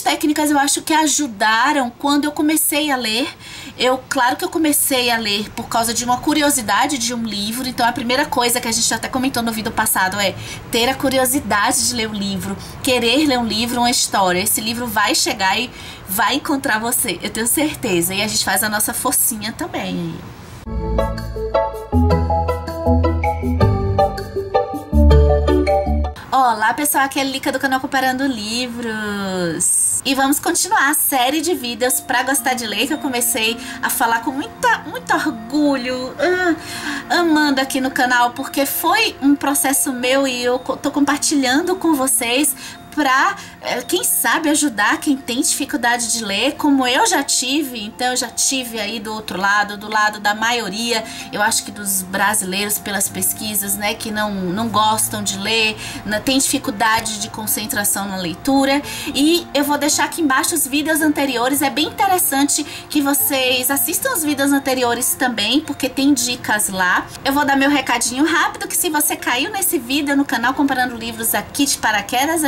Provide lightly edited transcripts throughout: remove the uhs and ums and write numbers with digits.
técnicas eu acho que ajudaram quando eu comecei a ler. Claro que eu comecei a ler por causa de uma curiosidade de um livro. Então a primeira coisa que a gente até comentou no vídeo passado é ter a curiosidade de ler o livro, querer ler um livro, uma história. Esse livro vai chegar e vai encontrar você, eu tenho certeza. E a gente faz a nossa forcinha também. Olá pessoal, aqui é a Lica do canal Comparando Livros. E vamos continuar a série de vídeos pra gostar de ler, que eu comecei a falar com muito orgulho, amando aqui no canal, porque foi um processo meu e eu tô compartilhando com vocês pra, quem sabe, ajudar quem tem dificuldade de ler, como eu já tive. Então eu já tive aí do outro lado, do lado da maioria, eu acho que dos brasileiros, pelas pesquisas, né, que não gostam de ler, tem dificuldade de concentração na leitura. E eu vou deixar aqui embaixo os vídeos anteriores, é bem interessante que vocês assistam os vídeos anteriores também, porque tem dicas lá. Eu vou dar meu recadinho rápido, que se você caiu nesse vídeo no canal Comparando Livros aqui de paraquedas,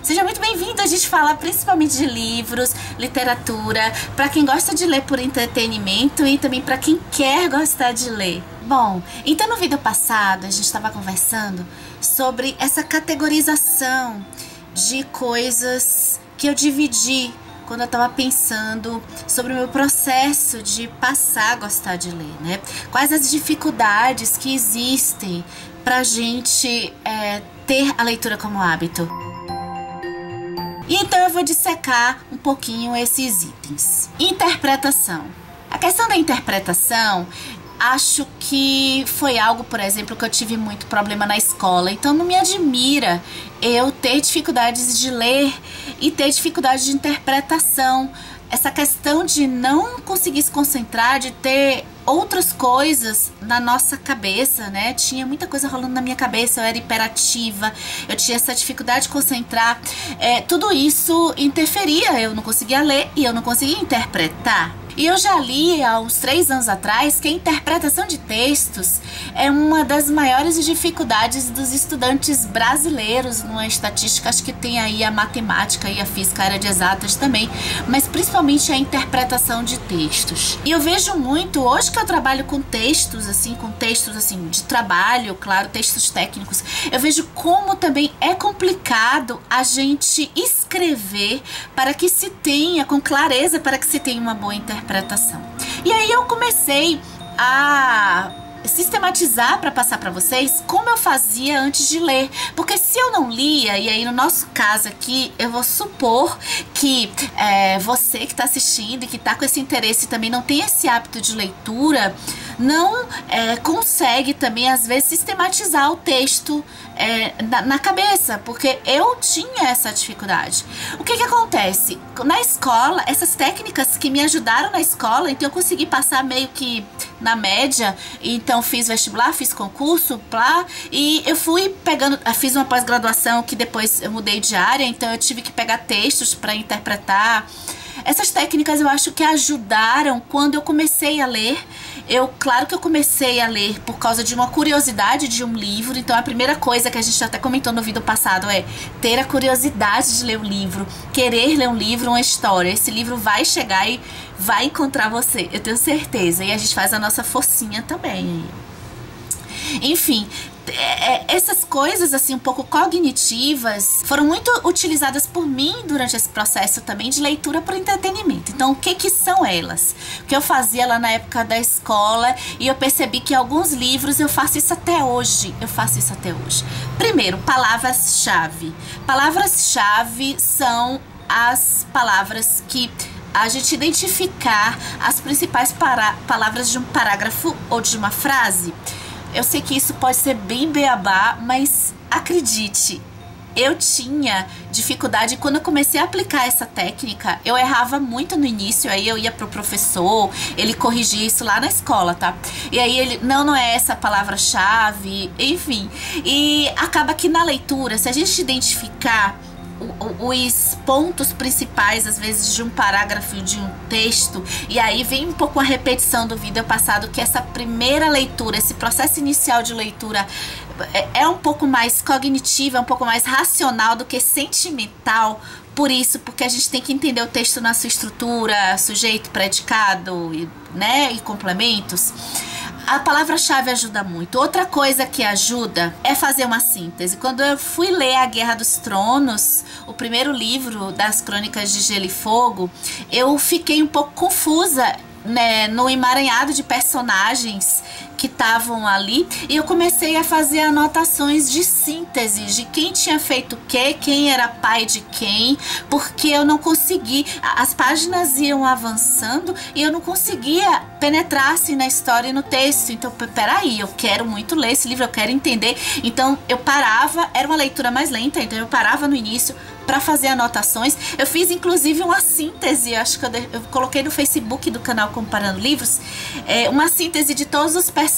seja muito bem-vindo. A gente fala principalmente de livros, literatura, para quem gosta de ler por entretenimento e também para quem quer gostar de ler. Bom, então no vídeo passado a gente estava conversando sobre essa categorização de coisas que eu dividi quando eu estava pensando sobre o meu processo de passar a gostar de ler, né? Quais as dificuldades que existem pra gente ter a leitura como hábito. E então eu vou dissecar um pouquinho esses itens. Interpretação. A questão da interpretação, acho que foi algo, por exemplo, que eu tive muito problema na escola. Então não me admira eu ter dificuldades de ler e ter dificuldade de interpretação. Essa questão de não conseguir se concentrar, de ter outras coisas na nossa cabeça, né? Tinha muita coisa rolando na minha cabeça, eu era hiperativa, eu tinha essa dificuldade de concentrar. Tudo isso interferia, eu não conseguia ler e eu não conseguia interpretar. E eu já li há uns 3 anos atrás que a interpretação de textos é uma das maiores dificuldades dos estudantes brasileiros. Numa estatística, acho que tem aí a matemática e a física, a área de exatas também, mas principalmente a interpretação de textos. E eu vejo muito, hoje que eu trabalho com textos assim de trabalho, claro, textos técnicos, eu vejo como também é complicado a gente escrever para que se tenha, com clareza, para que se tenha uma boa interpretação. E aí eu comecei a sistematizar para passar para vocês como eu fazia antes de ler, porque se eu não lia, e aí no nosso caso aqui eu vou supor que você que está assistindo e que está com esse interesse e também não tem esse hábito de leitura, não consegue também às vezes sistematizar o texto na cabeça, porque eu tinha essa dificuldade. O que acontece? Na escola, essas técnicas que me ajudaram na escola, então eu consegui passar meio que na média. Então fiz vestibular, fiz concurso, e eu fui pegando, fiz uma pós-graduação que depois eu mudei de área, então eu tive que pegar textos para interpretar. Essas técnicas eu acho que ajudaram quando eu comecei a ler. Claro que eu comecei a ler por causa de uma curiosidade de um livro. Então a primeira coisa que a gente até comentou no vídeo passado é ter a curiosidade de ler um livro, querer ler um livro, uma história. Esse livro vai chegar e vai encontrar você, eu tenho certeza. E a gente faz a nossa forcinha também. Enfim, essas coisas assim um pouco cognitivas foram muito utilizadas por mim durante esse processo também de leitura por entretenimento. Então o que são elas? O que eu fazia lá na época da escola, e eu percebi que alguns livros eu faço isso até hoje. Primeiro, palavras-chave. Palavras-chave são as palavras que a gente identificar as principais palavras de um parágrafo ou de uma frase. Eu sei que isso pode ser bem beabá, mas acredite, eu tinha dificuldade. Quando eu comecei a aplicar essa técnica, eu errava muito no início. Aí eu ia pro professor, ele corrigia isso lá na escola, tá? E aí ele, não é essa palavra-chave, enfim. E acaba que na leitura, se a gente identificar os pontos principais, às vezes, de um parágrafo, de um texto, e aí vem um pouco a repetição do vídeo passado, que essa primeira leitura, esse processo inicial de leitura é um pouco mais cognitiva, é um pouco mais racional do que sentimental. Por isso, porque a gente tem que entender o texto na sua estrutura, sujeito, predicado, né, e complementos. A palavra-chave ajuda muito. Outra coisa que ajuda é fazer uma síntese. Quando eu fui ler A Guerra dos Tronos, o primeiro livro das Crônicas de Gelo e Fogo, eu fiquei um pouco confusa, né, no emaranhado de personagens que estavam ali, e eu comecei a fazer anotações de síntese de quem tinha feito o quê, quem era pai de quem, porque eu não consegui, as páginas iam avançando e eu não conseguia penetrar assim na história e no texto. Então, peraí, eu quero muito ler esse livro, eu quero entender. Então eu parava, era uma leitura mais lenta, então eu parava no início para fazer anotações. Eu fiz inclusive uma síntese, acho que eu coloquei no Facebook do canal Comparando Livros, uma síntese de todos os personagens.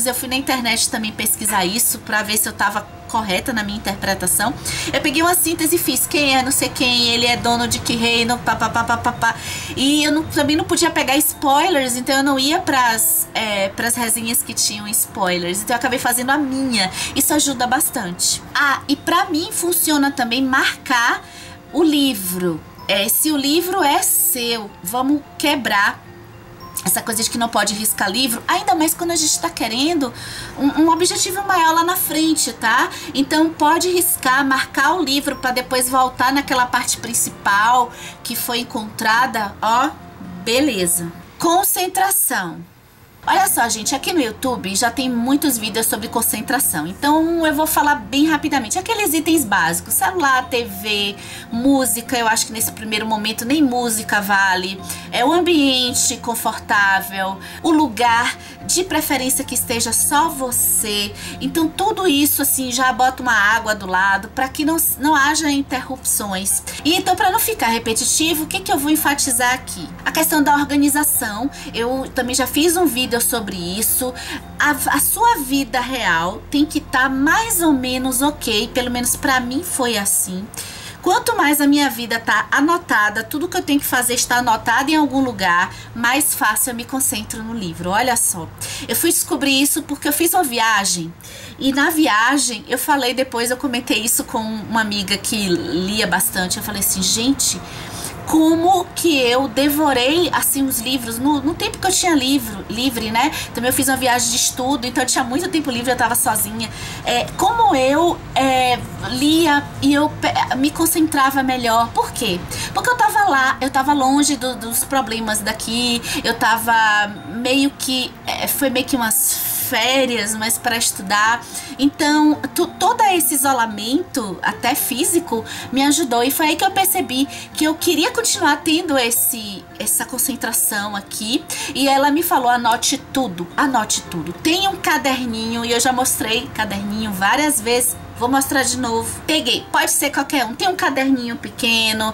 Eu fui na internet também pesquisar isso para ver se eu tava correta na minha interpretação. Eu peguei uma síntese e fiz quem é não sei quem, ele é dono de que reino, papapá. E eu também não podia pegar spoilers, então eu não ia pras resenhas que tinham spoilers. Então eu acabei fazendo a minha. Isso ajuda bastante. Ah, e pra mim funciona também marcar o livro. Se o livro é seu, vamos quebrar essa coisa de que não pode riscar livro, ainda mais quando a gente tá querendo um objetivo maior lá na frente, tá? Então pode riscar, marcar o livro para depois voltar naquela parte principal que foi encontrada, ó, beleza. Concentração. Olha só, gente, aqui no YouTube já tem muitos vídeos sobre concentração, então eu vou falar bem rapidamente. Aqueles itens básicos, celular, TV, música, eu acho que nesse primeiro momento nem música vale. O ambiente confortável, o lugar, de preferência que esteja só você. Então tudo isso assim, já bota uma água do lado para que não haja interrupções. E então, para não ficar repetitivo, o que eu vou enfatizar aqui? A questão da organização. Eu também já fiz um vídeo sobre isso. A sua vida real tem que estar mais ou menos ok, pelo menos para mim foi assim. Quanto mais a minha vida tá anotada, tudo que eu tenho que fazer está anotado em algum lugar, mais fácil eu me concentro no livro. Olha só, eu fui descobrir isso porque eu fiz uma viagem, e na viagem eu falei depois, eu comentei isso com uma amiga que lia bastante. Eu falei assim, gente, como que eu devorei assim os livros no tempo que eu tinha livre, né? Também eu fiz uma viagem de estudo, então eu tinha muito tempo livre, eu tava sozinha. Como eu lia e eu me concentrava melhor. Por quê? Porque eu tava lá, eu tava longe dos problemas daqui, eu tava meio que foi meio que umas férias, mas para estudar. Então, todo esse isolamento, até físico, me ajudou. E foi aí que eu percebi que eu queria continuar tendo essa concentração aqui. E ela me falou, anote tudo, anote tudo. Tem um caderninho, e eu já mostrei caderninho várias vezes. Vou mostrar de novo. Peguei, pode ser qualquer um. Tem um caderninho pequeno,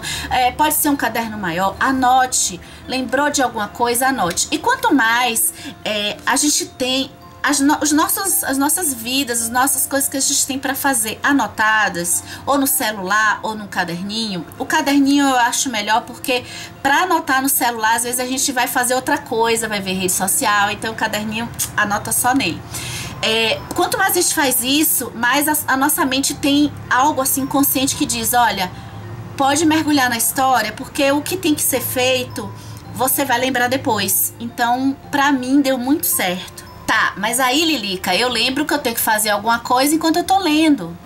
pode ser um caderno maior. Anote. Lembrou de alguma coisa, anote. E quanto mais a gente tem as nossas vidas, as nossas coisas que a gente tem para fazer anotadas, ou no celular, ou no caderninho. O caderninho eu acho melhor porque para anotar no celular, às vezes a gente vai fazer outra coisa, vai ver rede social, então o caderninho anota só nele. Quanto mais a gente faz isso, mais a nossa mente tem algo assim consciente que diz, olha, pode mergulhar na história, porque o que tem que ser feito, você vai lembrar depois. Então, pra mim, deu muito certo. Tá, mas aí, Lilica, eu lembro que eu tenho que fazer alguma coisa enquanto eu tô lendo.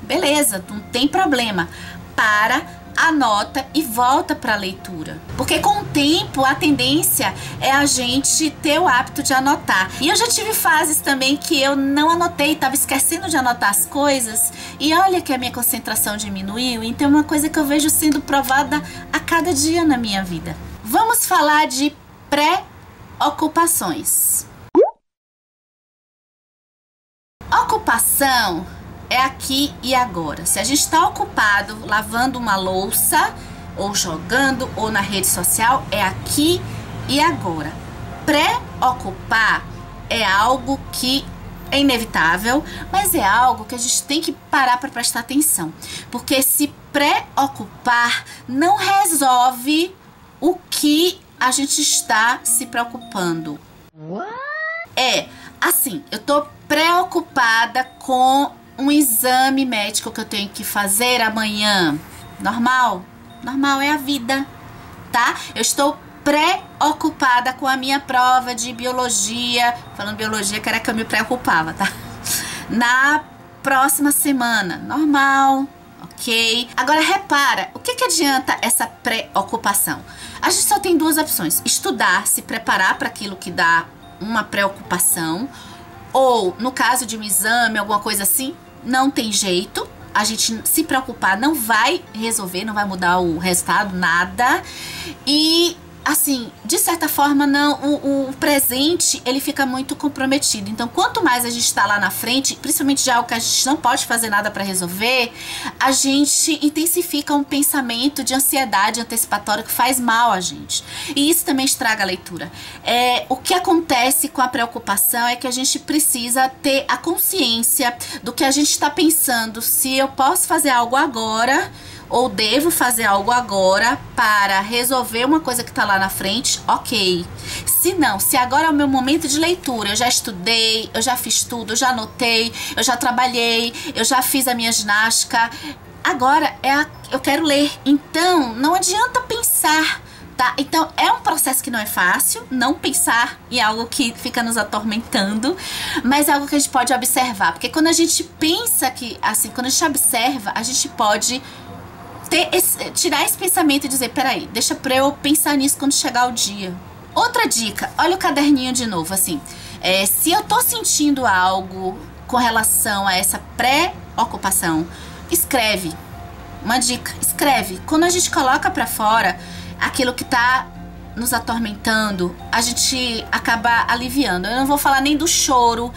Beleza, não tem problema. Para, anota e volta para a leitura. Porque com o tempo a tendência é a gente ter o hábito de anotar. E eu já tive fases também que eu não anotei, estava esquecendo de anotar as coisas. E olha que a minha concentração diminuiu. Então é uma coisa que eu vejo sendo provada a cada dia na minha vida. Vamos falar de pré-ocupações. Ocupação é aqui e agora. Se a gente está ocupado lavando uma louça, ou jogando, ou na rede social, é aqui e agora. Pré-ocupar é algo que é inevitável, mas é algo que a gente tem que parar para prestar atenção. Porque se preocupar não resolve o que a gente está se preocupando. Assim, eu tô preocupada com um exame médico que eu tenho que fazer amanhã. Normal? Normal, é a vida, tá? Eu estou preocupada com a minha prova de biologia. Falando biologia, que era que eu me preocupava, tá? Na próxima semana. Normal, ok? Agora repara, o que adianta essa preocupação? A gente só tem duas opções: estudar, se preparar para aquilo que dá uma preocupação, ou no caso de um exame, alguma coisa assim, não tem jeito. A gente se preocupar não vai resolver, não vai mudar o resultado, nada. E assim, de certa forma, não, o presente, ele fica muito comprometido. Então, quanto mais a gente está lá na frente, principalmente de algo que a gente não pode fazer nada para resolver, a gente intensifica um pensamento de ansiedade antecipatória que faz mal a gente. E isso também estraga a leitura. O que acontece com a preocupação é que a gente precisa ter a consciência do que a gente está pensando. Se eu posso fazer algo agora, ou devo fazer algo agora para resolver uma coisa que está lá na frente, ok. Se não, se agora é o meu momento de leitura, eu já estudei, eu já fiz tudo, eu já anotei, eu já trabalhei, eu já fiz a minha ginástica, agora eu quero ler. Então, não adianta pensar, tá? Então, é um processo que não é fácil, não pensar em algo que fica nos atormentando, mas é algo que a gente pode observar. Porque quando a gente pensa que, assim, quando a gente observa, a gente pode tirar esse pensamento e dizer, peraí, deixa pra eu pensar nisso quando chegar o dia. Outra dica, olha o caderninho de novo, assim, se eu tô sentindo algo com relação a essa preocupação, escreve. Uma dica, escreve. Quando a gente coloca pra fora aquilo que tá nos atormentando, a gente acaba aliviando. Eu não vou falar nem do choro,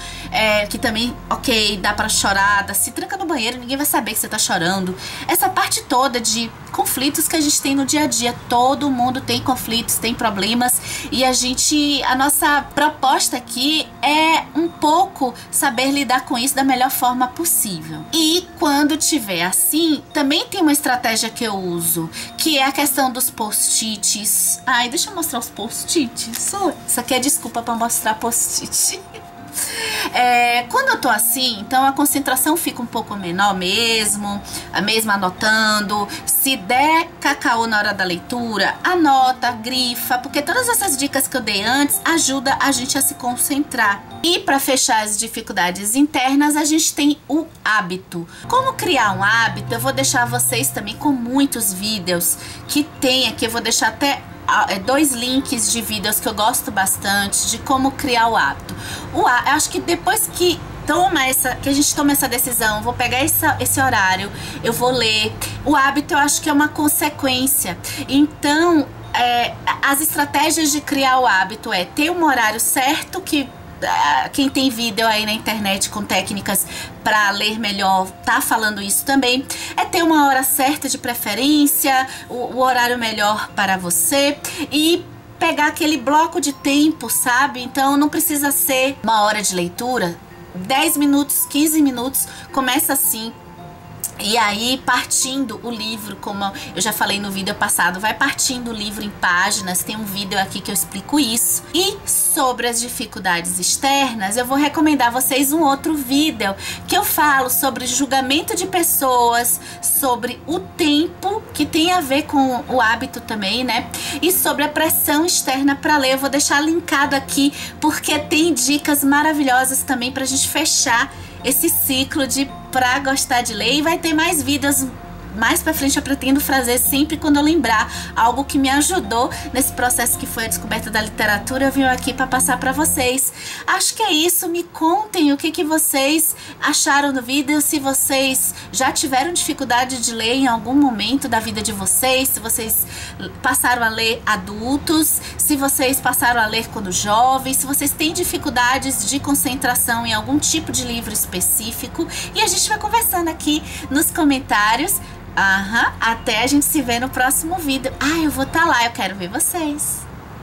que também, ok, dá pra chorar, se tranca no banheiro, ninguém vai saber que você tá chorando. Essa parte toda de conflitos que a gente tem no dia a dia, todo mundo tem conflitos, tem problemas, e a nossa proposta aqui é um pouco saber lidar com isso da melhor forma possível. E quando tiver assim, também tem uma estratégia que eu uso, que é a questão dos post-its. Ai, deixa eu mostrar os post-its. Isso aqui é desculpa pra mostrar post-it. Quando eu tô assim, então a concentração fica um pouco menor mesmo anotando. Se der cacau na hora da leitura, anota, grifa, porque todas essas dicas que eu dei antes ajudam a gente a se concentrar. E para fechar as dificuldades internas, a gente tem o hábito. Como criar um hábito, eu vou deixar vocês também com muitos vídeos que tem aqui, eu vou deixar até 2 links de vídeos que eu gosto bastante de como criar o hábito. Eu acho que depois que a gente toma essa decisão, vou pegar esse horário, eu vou ler. O hábito eu acho que é uma consequência. Então, as estratégias de criar o hábito é ter um horário certo, que quem tem vídeo aí na internet com técnicas para ler melhor tá falando isso também. É ter uma hora certa de preferência, o horário melhor para você, e pegar aquele bloco de tempo, sabe? Então não precisa ser uma hora de leitura, 10 minutos, 15 minutos, começa assim. E aí, partindo o livro, como eu já falei no vídeo passado, vai partindo o livro em páginas. Tem um vídeo aqui que eu explico isso. E sobre as dificuldades externas, eu vou recomendar a vocês um outro vídeo que eu falo sobre julgamento de pessoas, sobre o tempo, que tem a ver com o hábito também, né? E sobre a pressão externa para ler. Eu vou deixar linkado aqui, porque tem dicas maravilhosas também pra gente fechar esse ciclo de pra gostar de ler. E vai ter mais vídeos mais pra frente. Eu pretendo fazer sempre quando eu lembrar algo que me ajudou nesse processo que foi a descoberta da literatura. Eu vim aqui pra passar pra vocês. Acho que é isso. Me contem o que vocês acharam do vídeo, se vocês já tiveram dificuldade de ler em algum momento da vida de vocês, se vocês passaram a ler adultos, se vocês passaram a ler quando jovens, se vocês têm dificuldades de concentração em algum tipo de livro específico. E a gente vai conversando aqui nos comentários. Até a gente se vê no próximo vídeo. Eu vou estar lá, eu quero ver vocês.